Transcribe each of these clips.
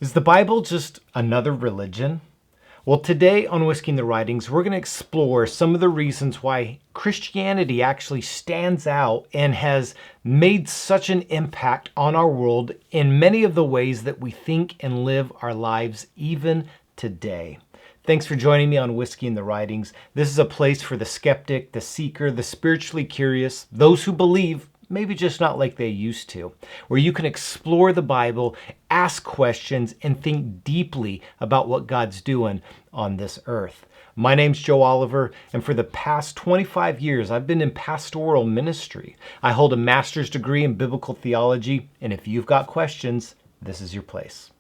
Is the Bible just another religion? Well, today on Whiskey and the Writings, we're going to explore some of the reasons why Christianity actually stands out and has made such an impact on our world in many of the ways that we think and live our lives even today. Thanks for joining me on Whiskey and the Writings. This is a place for the skeptic, the seeker, the spiritually curious, those who believe, maybe just not like they used to, where you can explore the Bible, ask questions, and think deeply about what God's doing on this earth. My name's Joe Oliver, and for the past 25 years, I've been in pastoral ministry. I hold a master's degree in biblical theology, and if you've got questions, this is your place.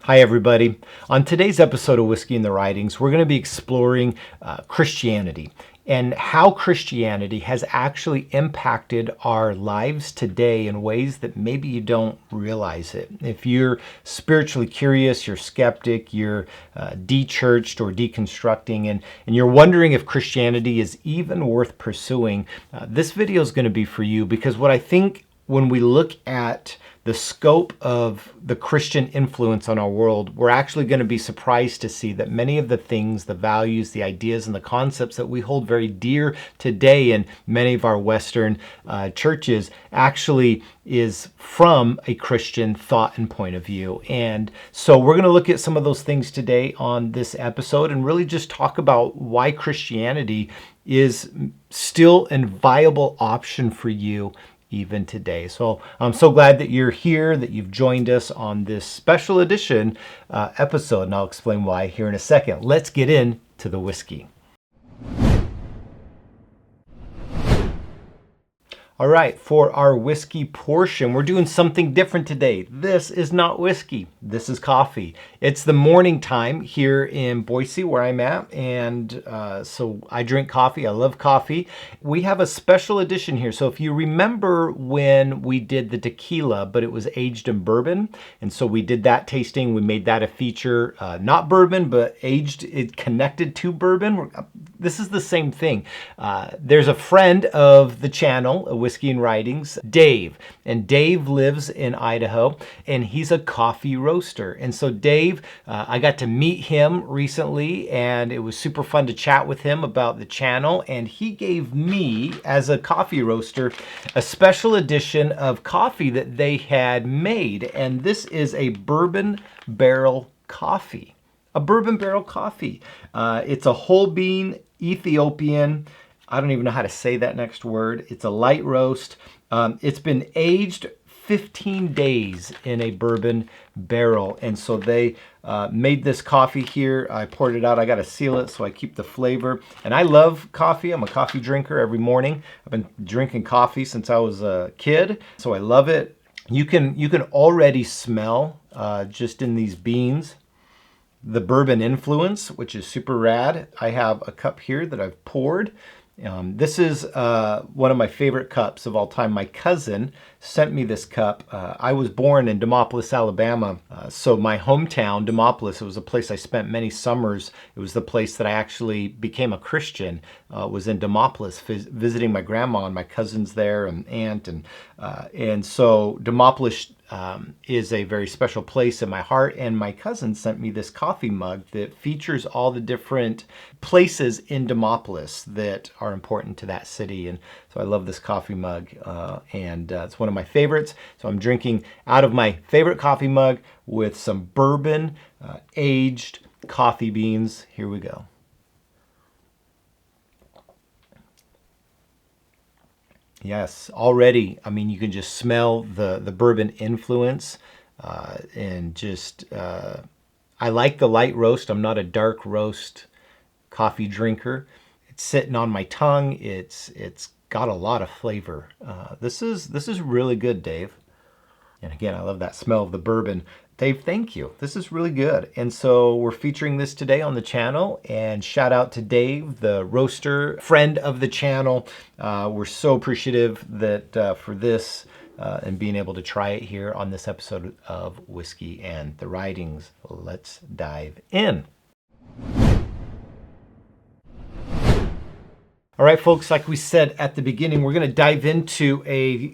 Hi, everybody. On today's episode of Whiskey and the Writings, we're going to be exploring Christianity and how Christianity has actually impacted our lives today in ways that maybe you don't realize it. If you're spiritually curious, you're skeptic, you're de-churched or deconstructing, and you're wondering if Christianity is even worth pursuing, this video is going to be for you, because what I think when we look at the scope of the Christian influence on our world, we're actually going to be surprised to see that many of the things, the values, the ideas, and the concepts that we hold very dear today in many of our Western churches actually is from a Christian thought and point of view. And so we're going to look at some of those things today on this episode and really just talk about why Christianity is still a viable option for you even today. So I'm so glad that you're here, that you've joined us on this special edition episode, and I'll explain why here in a second. Let's get into the whiskey. All right, for our whiskey portion, we're doing something different today. This is not whiskey, this is coffee. It's the morning time here in Boise where I'm at, and so I drink coffee. I love coffee. We have a special edition here. So if you remember when we did the tequila, but it was aged in bourbon, and so we did that tasting, we made that a feature, not bourbon, but aged, it connected to bourbon. This is the same thing. There's a friend of the channel, Whiskey and Writings, Dave. And Dave lives in Idaho, and he's a coffee roaster. And so Dave, I got to meet him recently, and it was super fun to chat with him about the channel. And he gave me, as a coffee roaster, a special edition of coffee that they had made. And this is a bourbon barrel coffee. A bourbon barrel coffee. It's a whole bean Ethiopian. I don't even know how to say that next word. It's a light roast. It's been aged 15 days in a bourbon barrel. And so they made this coffee here. I poured it out. I got to seal it so I keep the flavor. And I love coffee. I'm a coffee drinker every morning. I've been drinking coffee since I was a kid, so I love it. You can already smell just in these beans the bourbon influence, which is super rad. I have a cup here that I've poured. This is one of my favorite cups of all time. My cousin sent me this cup. I was born in Demopolis, Alabama. So my hometown, Demopolis, it was a place I spent many summers. It was the place that I actually became a Christian, was in Demopolis, visiting my grandma and my cousins there and aunt. And so Demopolis is a very special place in my heart, and my cousin sent me this coffee mug that features all the different places in Demopolis that are important to that city. And so I love this coffee mug, and it's one of my favorites. So I'm drinking out of my favorite coffee mug with some bourbon aged coffee beans. Here we go. Yes, already, I mean, you can just smell the bourbon influence, and just, I like the light roast. I'm not a dark roast coffee drinker. It's sitting on my tongue. It's got a lot of flavor. This is really good, Dave. And again, I love that smell of the bourbon. Dave, thank you. This is really good. And so we're featuring this today on the channel, and shout out to Dave, the roaster, friend of the channel. We're so appreciative that for this and being able to try it here on this episode of Whiskey and the Writings. Let's dive in. All right, folks, like we said at the beginning, we're going to dive into a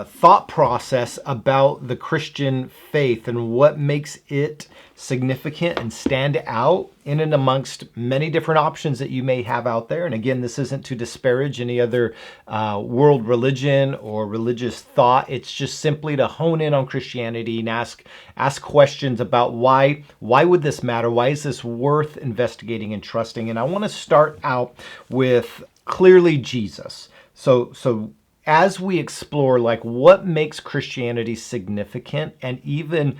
thought process about the Christian faith and what makes it significant and stand out in and amongst many different options that you may have out there. And again, this isn't to disparage any other world religion or religious thought. It's just simply to hone in on Christianity and ask questions about why would this matter? Why is this worth investigating and trusting? And I want to start out with clearly Jesus. So as we explore like what makes Christianity significant and even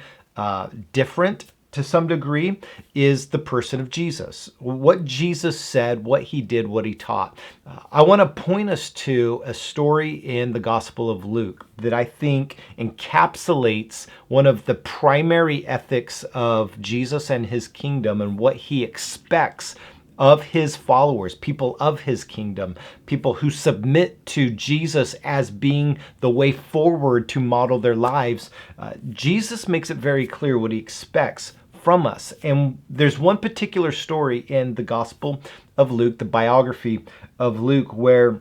different to some degree is the person of Jesus. What Jesus said, what he did, what he taught. I want to point us to a story in the Gospel of Luke that I think encapsulates one of the primary ethics of Jesus and his kingdom and what he expects of his followers, people of his kingdom, people who submit to Jesus as being the way forward to model their lives. Jesus makes it very clear what he expects from us. And there's one particular story in the Gospel of Luke, the biography of Luke, where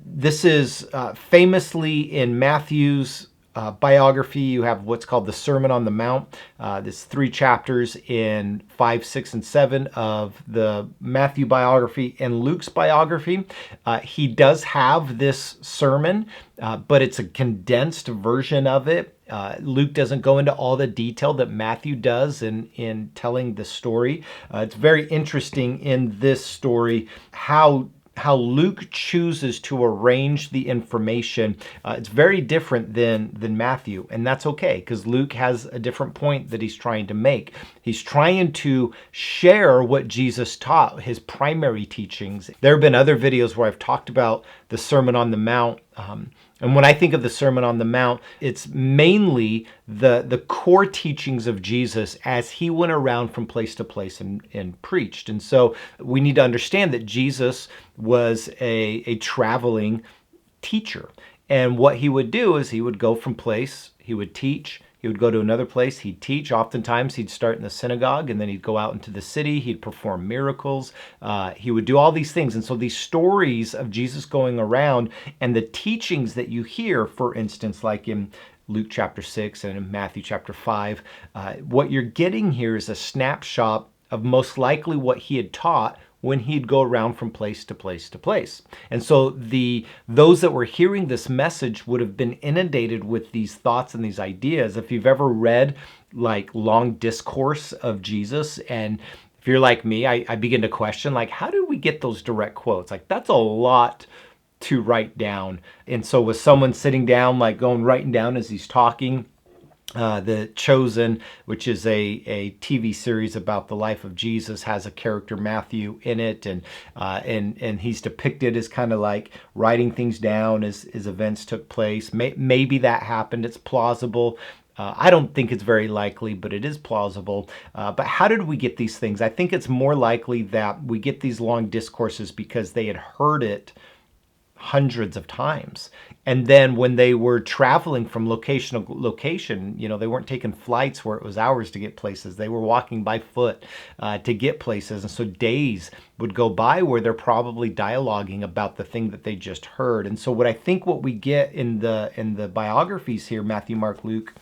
this is famously in Matthew's biography. You have what's called the Sermon on the Mount. There's 3 chapters in 5, 6, and 7 of the Matthew biography. And Luke's biography, he does have this sermon, but it's a condensed version of it. Luke doesn't go into all the detail that Matthew does in telling the story. It's very interesting in this story how Luke chooses to arrange the information. It's very different than Matthew, and that's okay because Luke has a different point that he's trying to make. He's trying to share what Jesus taught, his primary teachings. There have been other videos where I've talked about the Sermon on the Mount. And when I think of the Sermon on the Mount, it's mainly the core teachings of Jesus as he went around from place to place and preached. And so we need to understand that Jesus was a traveling teacher. And what he would do is he would go from place, he would teach, he would go to another place, he'd teach. Oftentimes he'd start in the synagogue and then he'd go out into the city, he'd perform miracles, he would do all these things. And so these stories of Jesus going around and the teachings that you hear, for instance, like in Luke chapter 6 and in Matthew chapter 5, what you're getting here is a snapshot of most likely what he had taught when he'd go around from place to place to place. And so those that were hearing this message would have been inundated with these thoughts and these ideas. If you've ever read like long discourse of Jesus, and if you're like me, I begin to question, like, how do we get those direct quotes? Like, that's a lot to write down. And so with someone sitting down, like writing down as he's talking, The Chosen, which is a TV series about the life of Jesus, has a character Matthew in it, and he's depicted as kind of like writing things down as events took place. Maybe that happened. It's plausible. I don't think it's very likely, but it is plausible. But how did we get these things? I think it's more likely that we get these long discourses because they had heard it hundreds of times. And then when they were traveling from location to location, they weren't taking flights where it was hours to get places. They were walking by foot to get places. And so days would go by where they're probably dialoguing about the thing that they just heard. And so what we get in the biographies here, Matthew, Mark, Luke,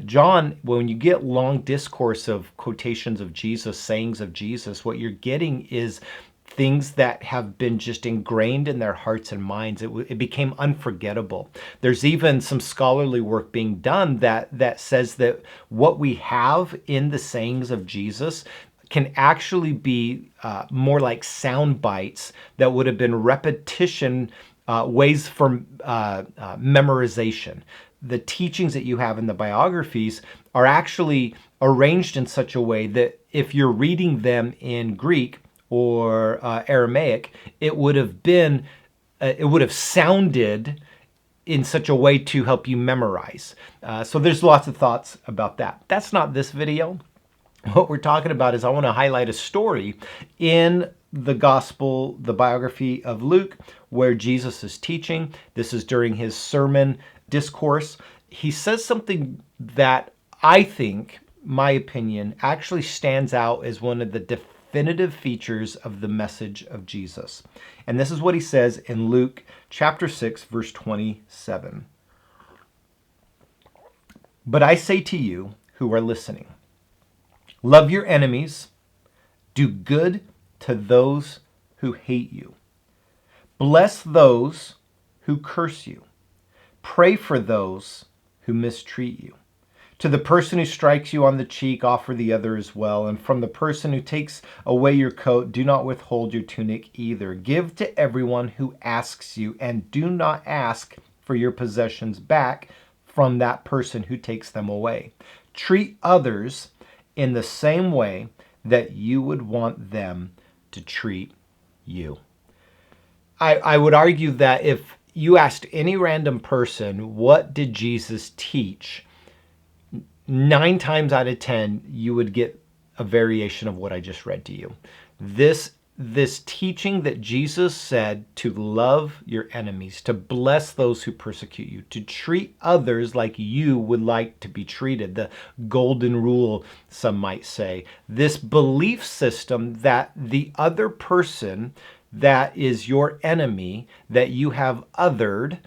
John, when you get long discourse of quotations of Jesus, sayings of Jesus, what you're getting is things that have been just ingrained in their hearts and minds. It became unforgettable. There's even some scholarly work being done that says that what we have in the sayings of Jesus can actually be more like sound bites that would have been repetition, ways for memorization. The teachings that you have in the biographies are actually arranged in such a way that if you're reading them in Greek or Aramaic, it would have sounded in such a way to help you memorize. So there's lots of thoughts about that. That's not this video. What we're talking about is I want to highlight a story in the gospel, the biography of Luke, where Jesus is teaching. This is during his sermon discourse. He says something that I think, my opinion, actually stands out as one of the definitive features of the message of Jesus. And this is what he says in Luke chapter 6, verse 27. But I say to you who are listening, love your enemies, do good to those who hate you, bless those who curse you, pray for those who mistreat you. To the person who strikes you on the cheek, offer the other as well. And from the person who takes away your coat, do not withhold your tunic either. Give to everyone who asks you, and do not ask for your possessions back from that person who takes them away. Treat others in the same way that you would want them to treat you. I would argue that if you asked any random person, what did Jesus teach? 9 times out of 10, you would get a variation of what I just read to you. This teaching that Jesus said to love your enemies, to bless those who persecute you, to treat others like you would like to be treated, the golden rule, some might say. This belief system that the other person that is your enemy, that you have othered,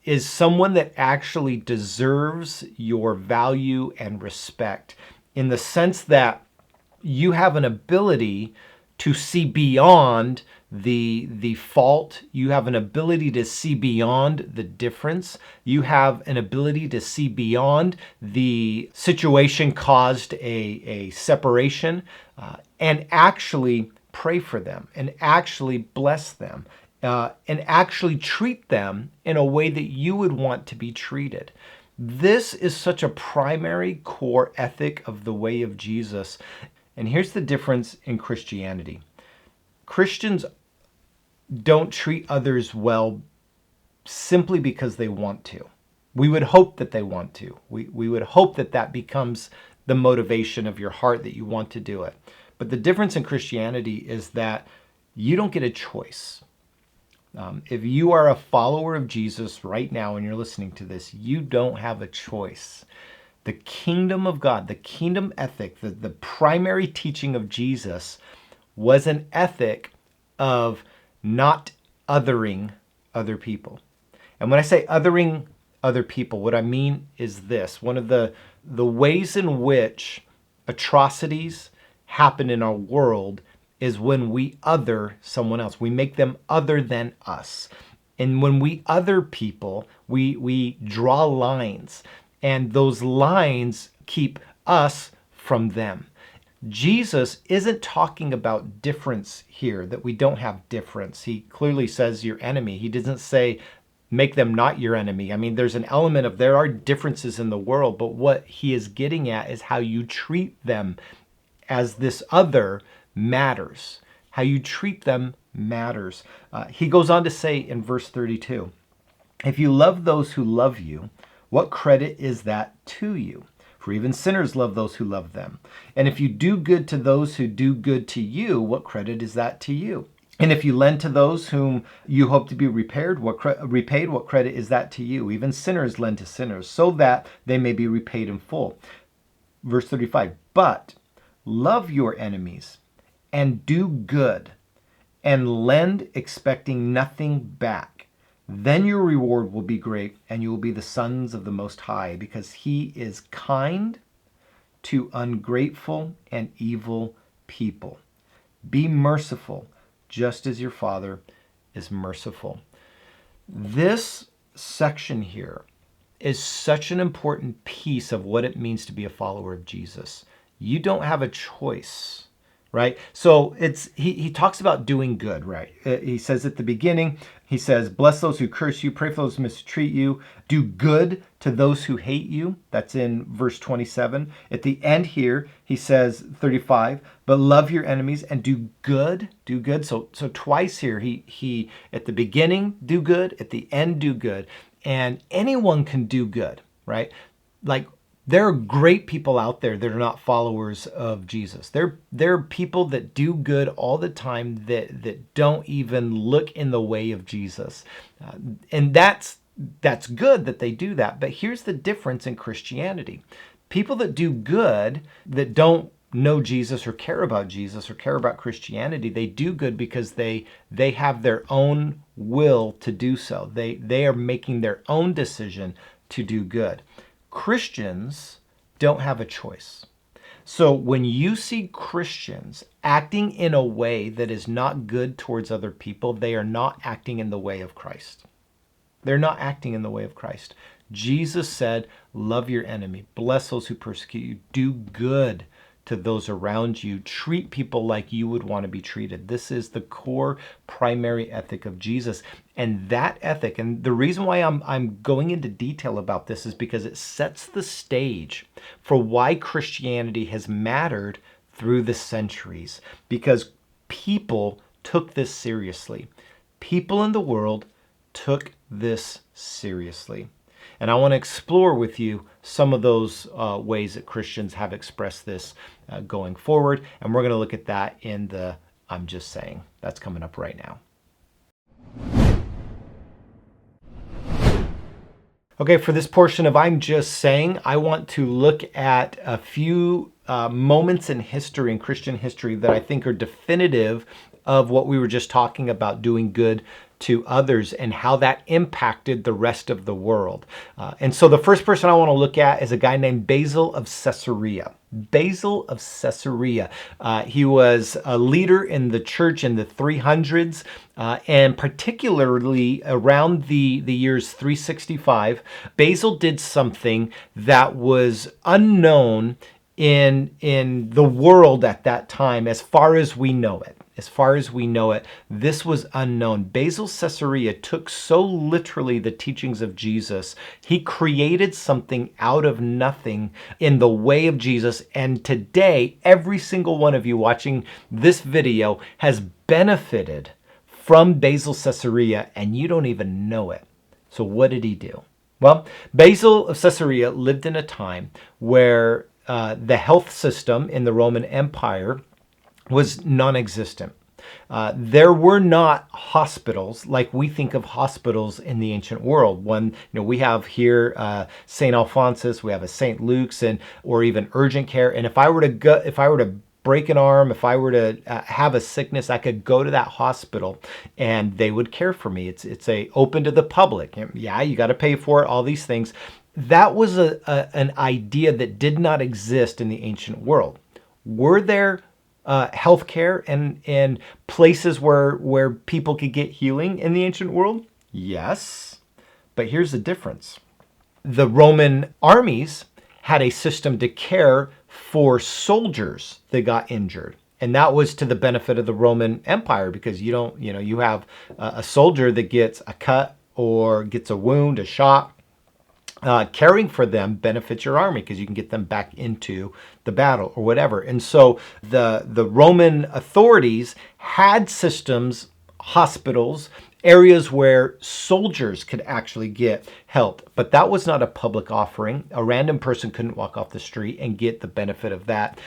is someone that actually deserves your value and respect, in the sense that you have an ability to see beyond the fault. You have an ability to see beyond the difference. You have an ability to see beyond the situation caused a separation, and actually pray for them and actually bless them. And actually treat them in a way that you would want to be treated. This is such a primary core ethic of the way of Jesus. And here's the difference in Christianity. Christians don't treat others well simply because they want to. We would hope that they want to. We would hope that that becomes the motivation of your heart, that you want to do it. But the difference in Christianity is that you don't get a choice. If you are a follower of Jesus right now and you're listening to this, you don't have a choice. The kingdom of God, the kingdom ethic, the primary teaching of Jesus was an ethic of not othering other people. And when I say othering other people, what I mean is this. One of the ways in which atrocities happen in our world is when we other someone else. We make them other than us. And when we other people, we draw lines. And those lines keep us from them. Jesus isn't talking about difference here, that we don't have difference. He clearly says your enemy. He doesn't say make them not your enemy. I mean, there's an element of there are differences in the world, but what he is getting at is how you treat them as this other matters. How you treat them matters. He goes on to say in verse 32, if you love those who love you, what credit is that to you? For even sinners love those who love them. And if you do good to those who do good to you, what credit is that to you? And if you lend to those whom you hope to be repaid, what credit is that to you? Even sinners lend to sinners, so that they may be repaid in full. Verse 35, but love your enemies, and do good, and lend expecting nothing back. Then your reward will be great, and you will be the sons of the Most High, because he is kind to ungrateful and evil people. Be merciful, just as your Father is merciful. This section here is such an important piece of what it means to be a follower of Jesus. You don't have a choice. Right? So he talks about doing good, right? He says at the beginning, he says, bless those who curse you, pray for those who mistreat you, do good to those who hate you. That's in verse 27. At the end here, he says 35, but love your enemies and do good. So twice here, he at the beginning, do good, at the end, do good. And anyone can do good, right? Like, there are great people out there that are not followers of Jesus. There are people that do good all the time that don't even look in the way of Jesus. And that's good that they do that. But here's the difference in Christianity. People that do good, that don't know Jesus or care about Christianity, they do good because they have their own will to do so. They are making their own decision to do good. Christians don't have a choice. So when you see Christians acting in a way that is not good towards other people, they are not acting in the way of Christ. They're not acting in the way of Christ. Jesus said, love your enemy, bless those who persecute you, do good to those around you, treat people like you would want to be treated. This is the core primary ethic of Jesus. And that ethic, and the reason why I'm going into detail about this is because it sets the stage for why Christianity has mattered through the centuries, because people took this seriously. People in the world took this seriously. And I want to explore with you some of those ways that Christians have expressed this going forward. And we're going to look at that in the I'm Just Saying. That's coming up right now. Okay, for this portion of I'm Just Saying, I want to look at a few moments in history, in Christian history, that I think are definitive of what we were just talking about, doing good to others and how that impacted the rest of the world. And so the first person I want to look at is a guy named Basil of Caesarea. Basil of Caesarea. He was a leader in the church in the 300s, and particularly around the years 365, Basil did something that was unknown in the world at that time, as far as we know it. As far as we know it, this was unknown. Basil Caesarea took so literally the teachings of Jesus. He created something out of nothing in the way of Jesus. And today, every single one of you watching this video has benefited from Basil Caesarea, and you don't even know it. So what did he do? Well, Basil of Caesarea lived in a time where the health system in the Roman Empire was non-existent. There were not hospitals like we think of hospitals in the ancient world. We have here St. Alphonsus, we have a St. Luke's, or even urgent care. And if I were to break an arm, if I were to have a sickness, I could go to that hospital and they would care for me. It's open to the public. Yeah, you got to pay for it. All these things. That was an idea that did not exist in the ancient world. Were there healthcare and places where people could get healing in the ancient world? Yes, but here's the difference. The Roman armies had a system to care for soldiers that got injured. And that was to the benefit of the Roman Empire, because you have a soldier that gets a cut or gets a wound, a shot. Caring for them benefits your army because you can get them back into the battle or whatever. And so the Roman authorities had systems, hospitals, areas where soldiers could actually get help. But that was not a public offering. A random person couldn't walk off the street and get the benefit of that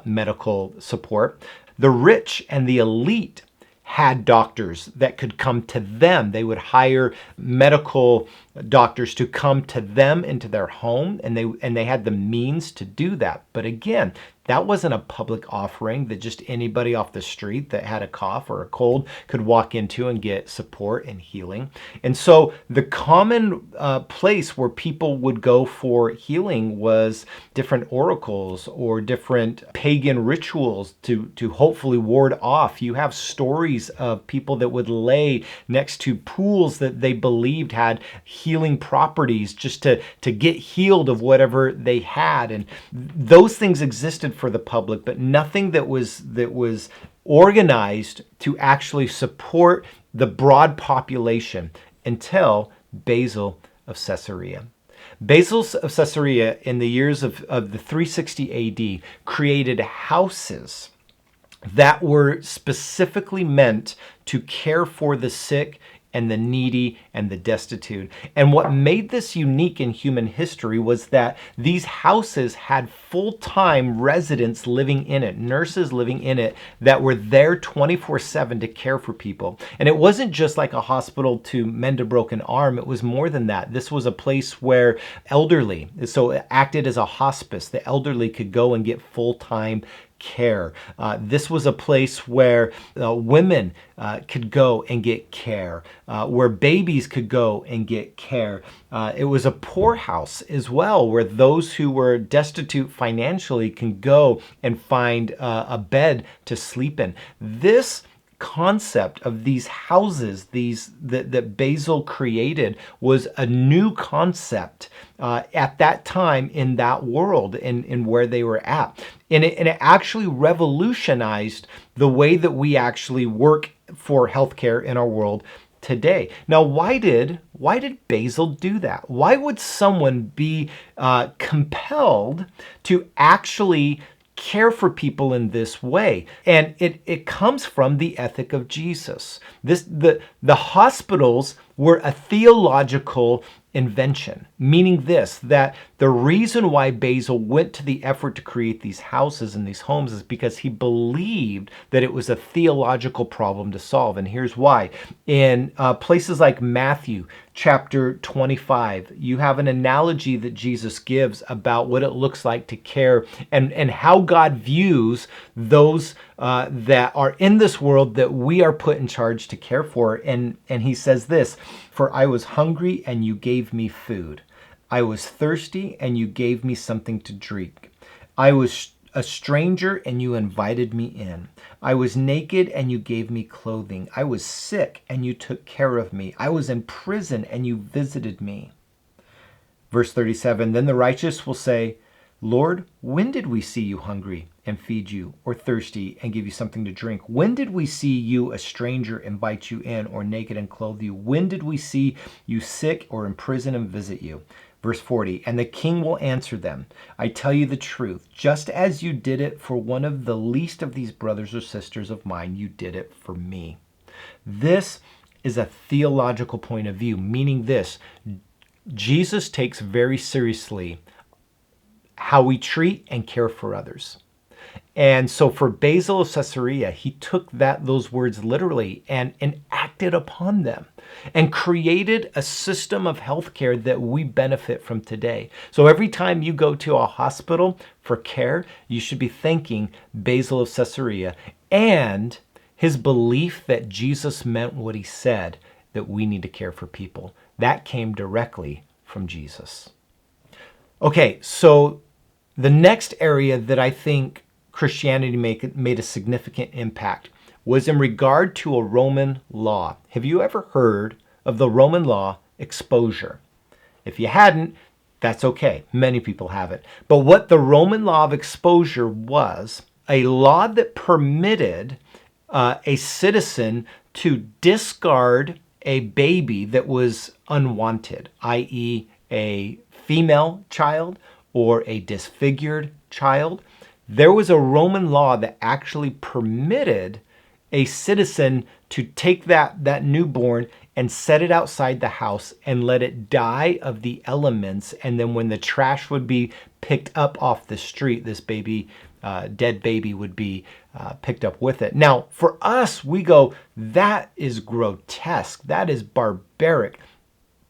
medical support. The rich and the elite had doctors that could come to them. They would hire medical doctors to come to them into their home, and they had the means to do that. But again, that wasn't a public offering that just anybody off the street that had a cough or a cold could walk into and get support and healing. And so the common place where people would go for healing was different oracles or different pagan rituals to hopefully ward off. You have stories of people that would lay next to pools that they believed had healing properties just to get healed of whatever they had. And those things existed for the public, but nothing that was organized to actually support the broad population until Basil of Caesarea. Basil of Caesarea in the years of the 360 AD created houses that were specifically meant to care for the sick and the needy and the destitute. And what made this unique in human history was that these houses had full-time residents living in it, nurses living in it, that were there 24/7 to care for people. And it wasn't just like a hospital to mend a broken arm. It was more than that. This was a place where elderly, so it acted as a hospice. The elderly could go and get full-time care. This was a place where women could go and get care, where babies could go and get care. It was a poorhouse as well, where those who were destitute financially can go and find a bed to sleep in. This concept of these houses, that Basil created, was a new concept at that time in that world, in where they were at. And it actually revolutionized the way that we actually work for healthcare in our world today. Now, why did Basil do that? Why would someone be compelled to actually care for people in this way? And it comes from the ethic of Jesus. The hospitals were a theological invention, meaning this, that the reason why Basil went to the effort to create these houses and these homes is because he believed that it was a theological problem to solve. And here's why. In places like Matthew chapter 25, you have an analogy that Jesus gives about what it looks like to care, and how God views those that are in this world that we are put in charge to care for. And he says this, "For I was hungry and you gave me food. I was thirsty and you gave me something to drink. I was a stranger and you invited me in. I was naked and you gave me clothing. I was sick and you took care of me. I was in prison and you visited me." Verse 37, "Then the righteous will say, 'Lord, when did we see you hungry and feed you, or thirsty and give you something to drink? When did we see you a stranger, invite you in, or naked and clothe you? When did we see you sick or in prison and visit you?'" Verse 40, "And the king will answer them, 'I tell you the truth, just as you did it for one of the least of these brothers or sisters of mine, you did it for me.'" This is a theological point of view, meaning this: Jesus takes very seriously how we treat and care for others. And so for Basil of Caesarea, he took those words literally and acted upon them and created a system of healthcare that we benefit from today. So every time you go to a hospital for care, you should be thanking Basil of Caesarea and his belief that Jesus meant what he said, that we need to care for people. That came directly from Jesus. Okay, so the next area that I think Christianity made a significant impact was in regard to a Roman law. Have you ever heard of the Roman law exposure? If you hadn't, that's okay. Many people haven't. But what the Roman law of exposure was, a law that permitted a citizen to discard a baby that was unwanted, i.e. a female child or a disfigured child. There was a Roman law that actually permitted a citizen to take that newborn and set it outside the house and let it die of the elements. And then when the trash would be picked up off the street, this baby, dead baby, would be picked up with it. Now, for us, we go, that is grotesque. That is barbaric.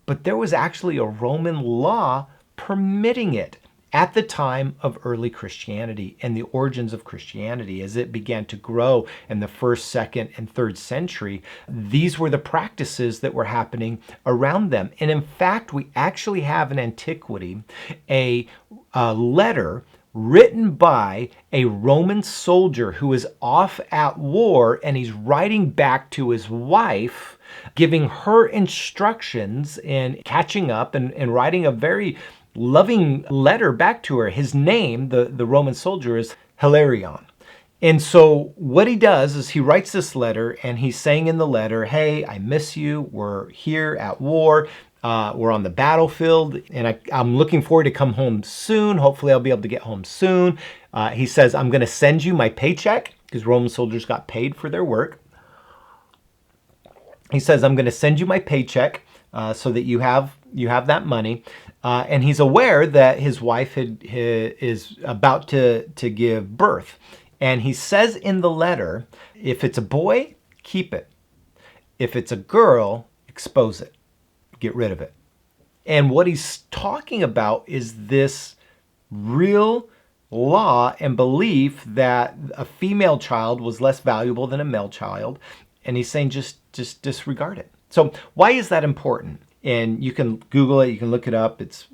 But there was actually a Roman law permitting it at the time of early Christianity and the origins of Christianity. As it began to grow in the 1st, 2nd, and 3rd century, these were the practices that were happening around them. And in fact, we actually have in antiquity a letter written by a Roman soldier who is off at war, and he's writing back to his wife, giving her instructions and catching up and writing a very loving letter back to her. His name, the Roman soldier, is Hilarion. And so what he does is he writes this letter, and he's saying in the letter, "Hey, I miss you. We're here at war. We're on the battlefield, and I'm looking forward to come home soon. Hopefully I'll be able to get home soon." He says, "I'm going to send you my paycheck," because Roman soldiers got paid for their work. he says, I'm going to send you my paycheck so that you have that money. And he's aware that his wife is about to give birth. And he says in the letter, if it's a boy, keep it. If it's a girl, expose it. Get rid of it. And what he's talking about is this real law and belief that a female child was less valuable than a male child. And he's saying just disregard it. So why is that important? And you can Google it, you can look it up. It's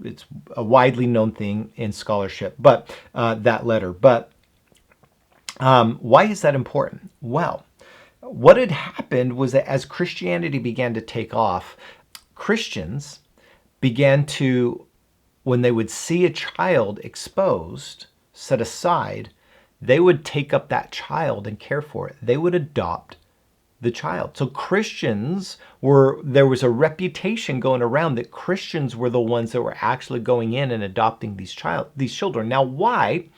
a widely known thing in scholarship, but that letter. But why is that important? Well, what had happened was that as Christianity began to take off, Christians began to, when they would see a child exposed, set aside, they would take up that child and care for it. They would adopt the child. So there was a reputation going around that Christians were the ones that were actually going in and adopting these children. Now, why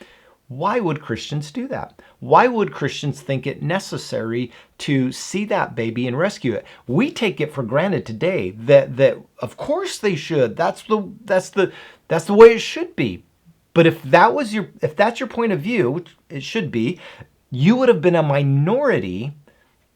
would Christians do that? Why would Christians think it necessary to see that baby and rescue it? We take it for granted today that of course they should. That's the way it should be. But if that's your point of view, which it should be, you would have been a minority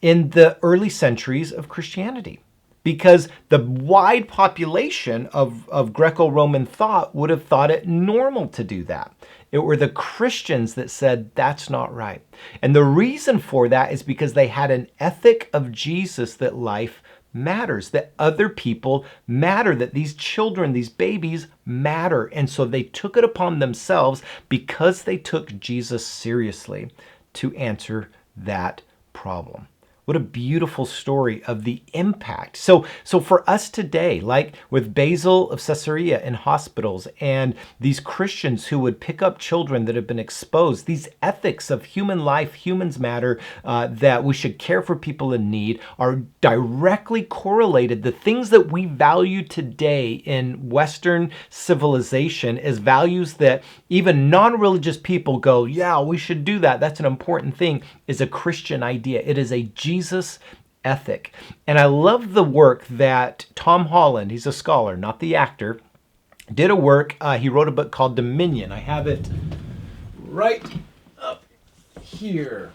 in the early centuries of Christianity, because the wide population of Greco-Roman thought would have thought it normal to do that. It were the Christians that said that's not right. And the reason for that is because they had an ethic of Jesus that life matters, that other people matter, that these children, these babies matter. And so they took it upon themselves, because they took Jesus seriously, to answer that problem. What a beautiful story of the impact. So for us today, like with Basil of Caesarea in hospitals and these Christians who would pick up children that have been exposed, these ethics of human life, humans matter, that we should care for people in need, are directly correlated. The things that we value today in Western civilization as values that even non-religious people go, yeah, we should do that, that's an important thing, is a Christian idea. It is a Jesus ethic. And I love the work that Tom Holland, he's a scholar, not the actor, did a work. He wrote a book called Dominion. I have it right up here.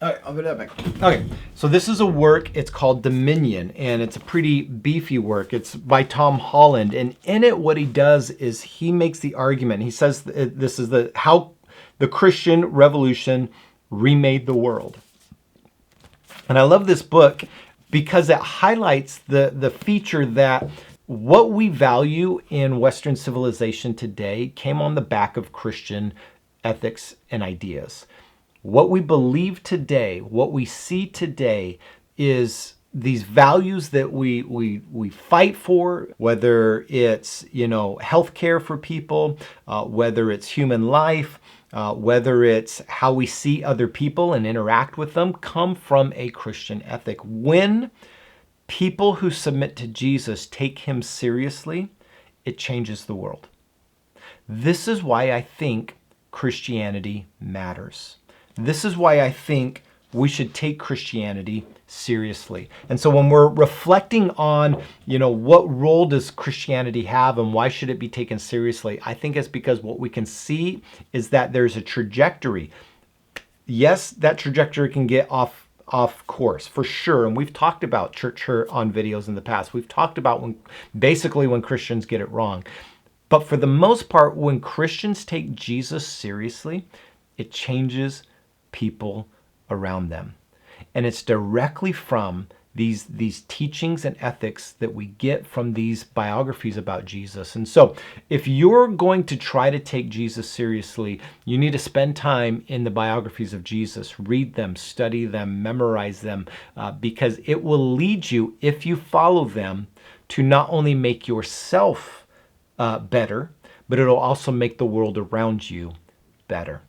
All right, I'll put that back. Okay, so this is a work, it's called Dominion, and it's a pretty beefy work. It's by Tom Holland, and in it what he does is he makes the argument. He says this is how the Christian Revolution remade the world. And I love this book because it highlights the feature that what we value in Western civilization today came on the back of Christian ethics and ideas. What we believe today, what we see today, is these values that we fight for, whether it's, healthcare for people, whether it's human life, whether it's how we see other people and interact with them, come from a Christian ethic. When people who submit to Jesus take him seriously, it changes the world. This is why I think Christianity matters. This is why I think we should take Christianity seriously. And so when we're reflecting on, what role does Christianity have and why should it be taken seriously, I think it's because what we can see is that there's a trajectory. Yes, that trajectory can get off course for sure. And we've talked about church hurt on videos in the past. We've talked about when Christians get it wrong. But for the most part, when Christians take Jesus seriously, it changes people around them. And it's directly from these teachings and ethics that we get from these biographies about Jesus. And so if you're going to try to take Jesus seriously, you need to spend time in the biographies of Jesus, read them, study them, memorize them, because it will lead you, if you follow them, to not only make yourself better, but it'll also make the world around you better.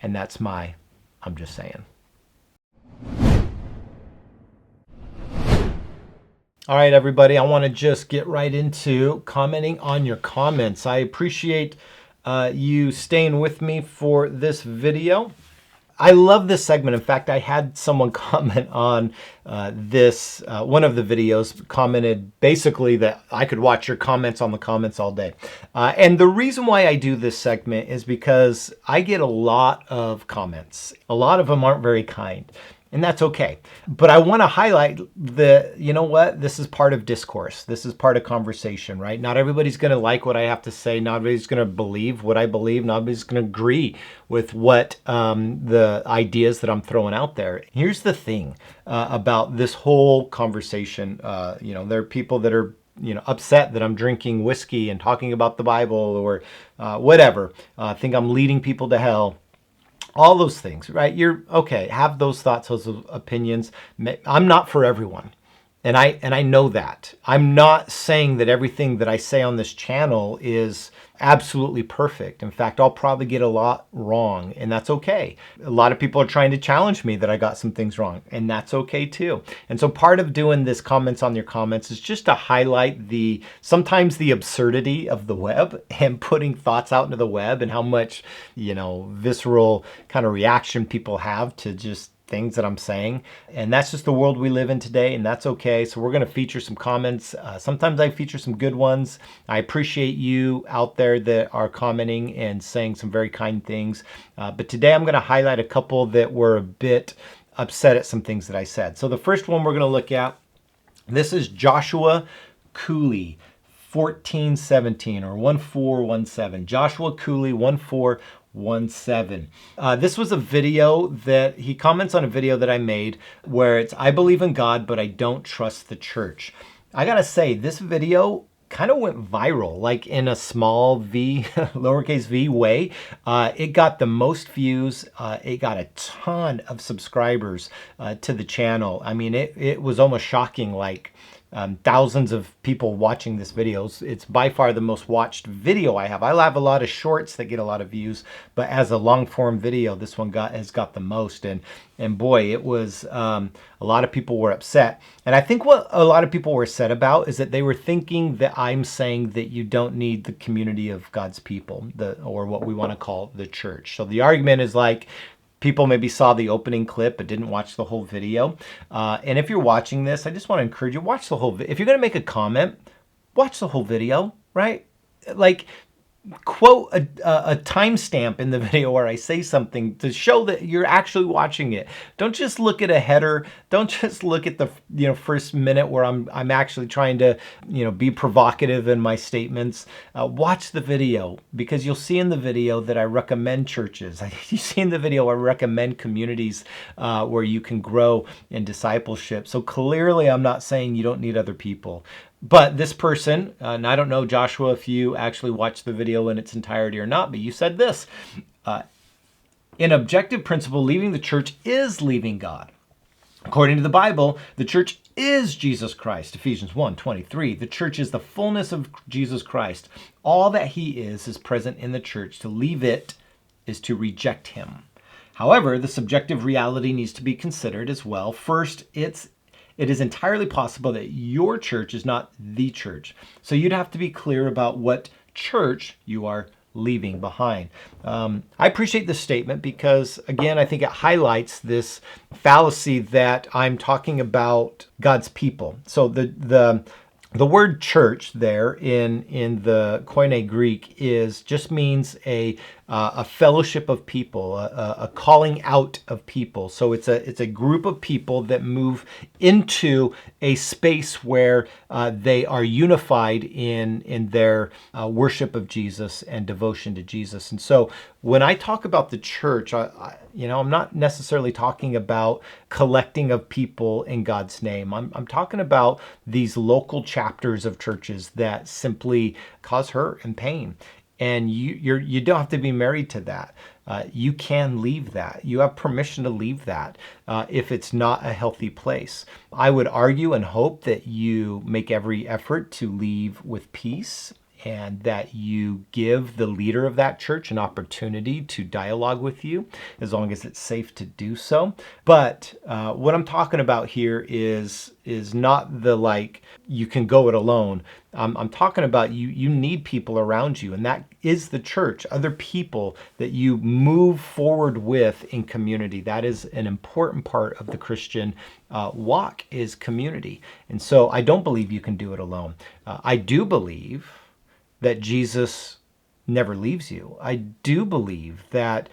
And that's I'm just saying. All right, everybody, I want to just get right into commenting on your comments. I appreciate you staying with me for this video. I love this segment. In fact, I had someone comment on this, one of the videos commented basically that I could watch your comments on the comments all day. And the reason why I do this segment is because I get a lot of comments. A lot of them aren't very kind. And that's okay. But I want to highlight you know what? This is part of discourse. This is part of conversation, right? Not everybody's going to like what I have to say. Not everybody's going to believe what I believe. Not everybody's going to agree with what the ideas that I'm throwing out there. Here's the thing about this whole conversation. There are people that are upset that I'm drinking whiskey and talking about the Bible or whatever. Think I'm leading people to hell. All those things, right? You're okay. Have those thoughts, those opinions. I'm not for everyone. And I know that. I'm not saying that everything that I say on this channel is absolutely perfect. In fact, I'll probably get a lot wrong, and that's okay. A lot of people are trying to challenge me that I got some things wrong, and that's okay too. And so part of doing this comments on your comments is just to highlight sometimes the absurdity of the web and putting thoughts out into the web and how much, visceral kind of reaction people have to just things that I'm saying. And that's just the world we live in today, and that's okay. So we're going to feature some comments. Sometimes I feature some good ones. I appreciate you out there that are commenting and saying some very kind things. But today I'm going to highlight a couple that were a bit upset at some things that I said. So the first one we're going to look at, this is Joshua Cooley, 1417 or 1417. Joshua Cooley, 1417. This was a video that he comments on a video that I made where it's, I believe in God, but I don't trust the church. I gotta say, this video kind of went viral, like in a small v, lowercase v way. It got the most views. It got a ton of subscribers to the channel. I mean, it was almost shocking, like thousands of people watching this video. It's by far the most watched video I have. I have a lot of shorts that get a lot of views, but as a long form video, this one has got the most. And boy, it was a lot of people were upset. And I think what a lot of people were upset about is that they were thinking that I'm saying that you don't need the community of God's people, or what we want to call the church. So the argument is like, people maybe saw the opening clip but didn't watch the whole video. And if you're watching this, I just want to encourage you, watch the whole video. If you're going to make a comment, watch the whole video, right? Like, quote a timestamp in the video where I say something to show that you're actually watching it. Don't just look at a header. Don't just look at the first minute where I'm actually trying to be provocative in my statements. Watch the video, because you'll see in the video that I recommend churches. You see in the video I recommend communities where you can grow in discipleship. So clearly I'm not saying you don't need other people. But this person, and I don't know, Joshua, if you actually watched the video in its entirety or not, but you said this, in objective principle, leaving the church is leaving God. According to the Bible, the church is Jesus Christ. Ephesians 1:23. The church is the fullness of Jesus Christ. All that he is present in the church. To leave it is to reject him. However, the subjective reality needs to be considered as well. First, it is entirely possible that your church is not the church. So you'd have to be clear about what church you are leaving behind. I appreciate this statement because, again, I think it highlights this fallacy that I'm talking about God's people. So the word church there in the Koine Greek just means a fellowship of people, a calling out of people. So it's a group of people that move into a space where they are unified in their worship of Jesus and devotion to Jesus. And so when I talk about the church, I'm not necessarily talking about collecting of people in God's name. I'm talking about these local chapters of churches that simply cause hurt and pain. And you don't have to be married to that. You can leave that. You have permission to leave that if it's not a healthy place. I would argue and hope that you make every effort to leave with peace and that you give the leader of that church an opportunity to dialogue with you, as long as it's safe to do so. But what I'm talking about here is not the like, you can go it alone. I'm talking about you need people around you, and that is the church, other people that you move forward with in community. That is an important part of the Christian walk, is community. And so I don't believe you can do it alone. I do believe that Jesus never leaves you. I do believe that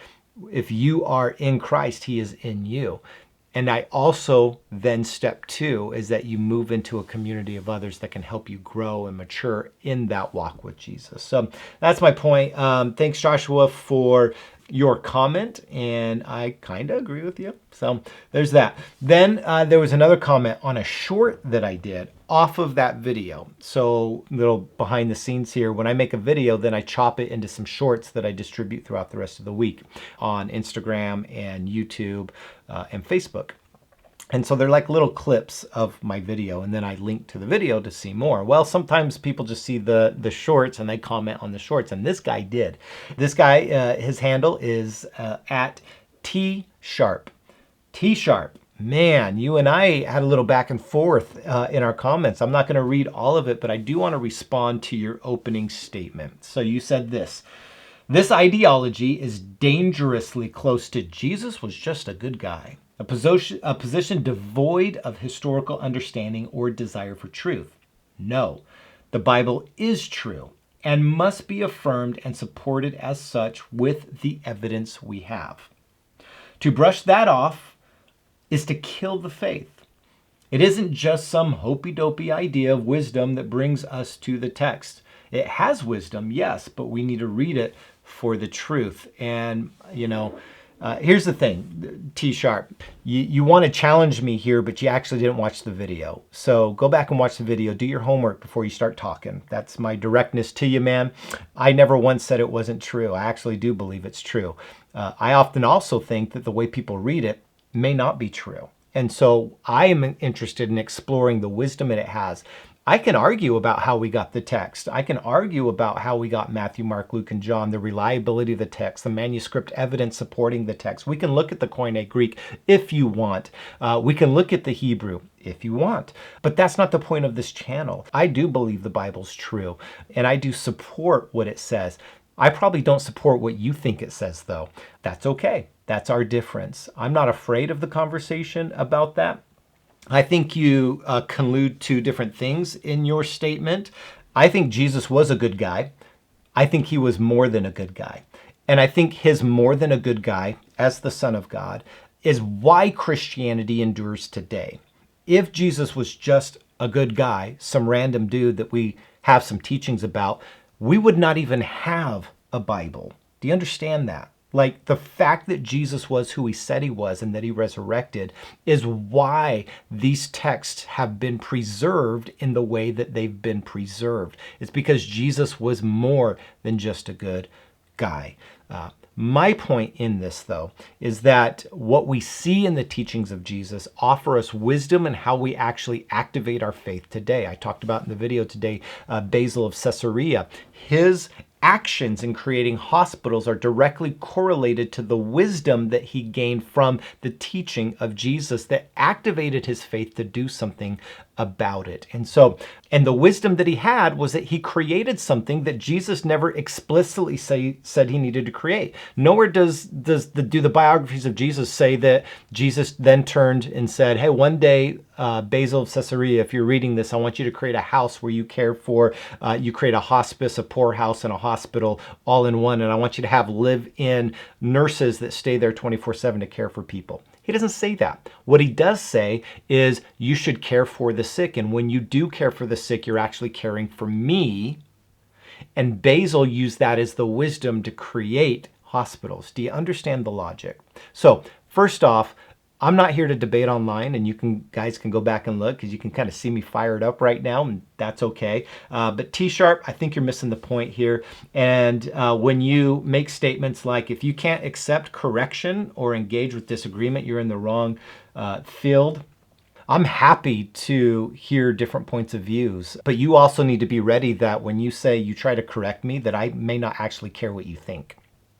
if you are in Christ, he is in you. And I also then, step two is that you move into a community of others that can help you grow and mature in that walk with Jesus. So that's my point. Thanks, Joshua, for your comment, and I kind of agree with you. So there's that. Then there was another comment on a short that I did off of that video. So little behind the scenes here. When I make a video, then I chop it into some shorts that I distribute throughout the rest of the week on Instagram and YouTube and Facebook. And so they're like little clips of my video, and then I link to the video to see more. Well, sometimes people just see the shorts and they comment on the shorts, and this guy did. This guy, his handle is at T-Sharp. T-Sharp. Man, you and I had a little back and forth in our comments. I'm not going to read all of it, but I do want to respond to your opening statement. So you said this: this ideology is dangerously close to Jesus was just a good guy. A position devoid of historical understanding or desire for truth. No, the Bible is true and must be affirmed and supported as such with the evidence we have. To brush that off is to kill the faith. It isn't just some hopey-dopey idea of wisdom that brings us to the text. It has wisdom, yes, but we need to read it for the truth. And, here's the thing, T-Sharp, you want to challenge me here, but you actually didn't watch the video. So go back and watch the video. Do your homework before you start talking. That's my directness to you, man. I never once said it wasn't true. I actually do believe it's true. I often also think that the way people read it may not be true. And so I am interested in exploring the wisdom that it has. I can argue about how we got the text. I can argue about how we got Matthew, Mark, Luke, and John, the reliability of the text, the manuscript evidence supporting the text. We can look at the Koine Greek if you want. We can look at the Hebrew if you want. But that's not the point of this channel. I do believe the Bible's true, and I do support what it says. I probably don't support what you think it says, though. That's okay. That's our difference. I'm not afraid of the conversation about that. I think you collude two different things in your statement. I think Jesus was a good guy. I think he was more than a good guy. And I think his more than a good guy, as the Son of God, is why Christianity endures today. If Jesus was just a good guy, some random dude that we have some teachings about, we would not even have a Bible. Do you understand that? Like, the fact that Jesus was who he said he was and that he resurrected is why these texts have been preserved in the way that they've been preserved. It's because Jesus was more than just a good guy. My point in this, though, is that what we see in the teachings of Jesus offer us wisdom in how we actually activate our faith today. I talked about in the video today, Basil of Caesarea. His actions in creating hospitals are directly correlated to the wisdom that he gained from the teaching of Jesus that activated his faith to do something about it. And the wisdom that he had was that he created something that Jesus never explicitly said he needed to create. Nowhere do the biographies of Jesus say that Jesus then turned and said, hey, one day, Basil of Caesarea, if you're reading this, I want you to create a house where you care for, you create a hospice, a poorhouse, and a hospital all in one. And I want you to have live-in nurses that stay there 24/7 to care for people. He doesn't say that. What he does say is you should care for the sick. And when you do care for the sick, you're actually caring for me. And Basil used that as the wisdom to create hospitals. Do you understand the logic? So first off, I'm not here to debate online, and guys can go back and look because you can kind of see me fired up right now, and that's okay. But T-Sharp, I think you're missing the point here. And when you make statements like, if you can't accept correction or engage with disagreement, you're in the wrong field. I'm happy to hear different points of views, but you also need to be ready that when you say you try to correct me, that I may not actually care what you think.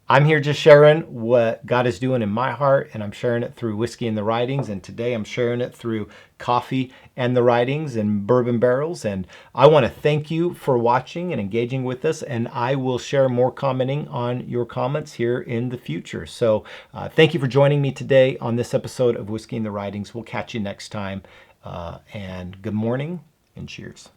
I'm here just sharing what God is doing in my heart, and I'm sharing it through whiskey and the writings. And today I'm sharing it through coffee and the writings and bourbon barrels. And I want to thank you for watching and engaging with us. And I will share more commenting on your comments here in the future. So thank you for joining me today on this episode of Whiskey and the Writings. We'll catch you next time. And good morning and cheers.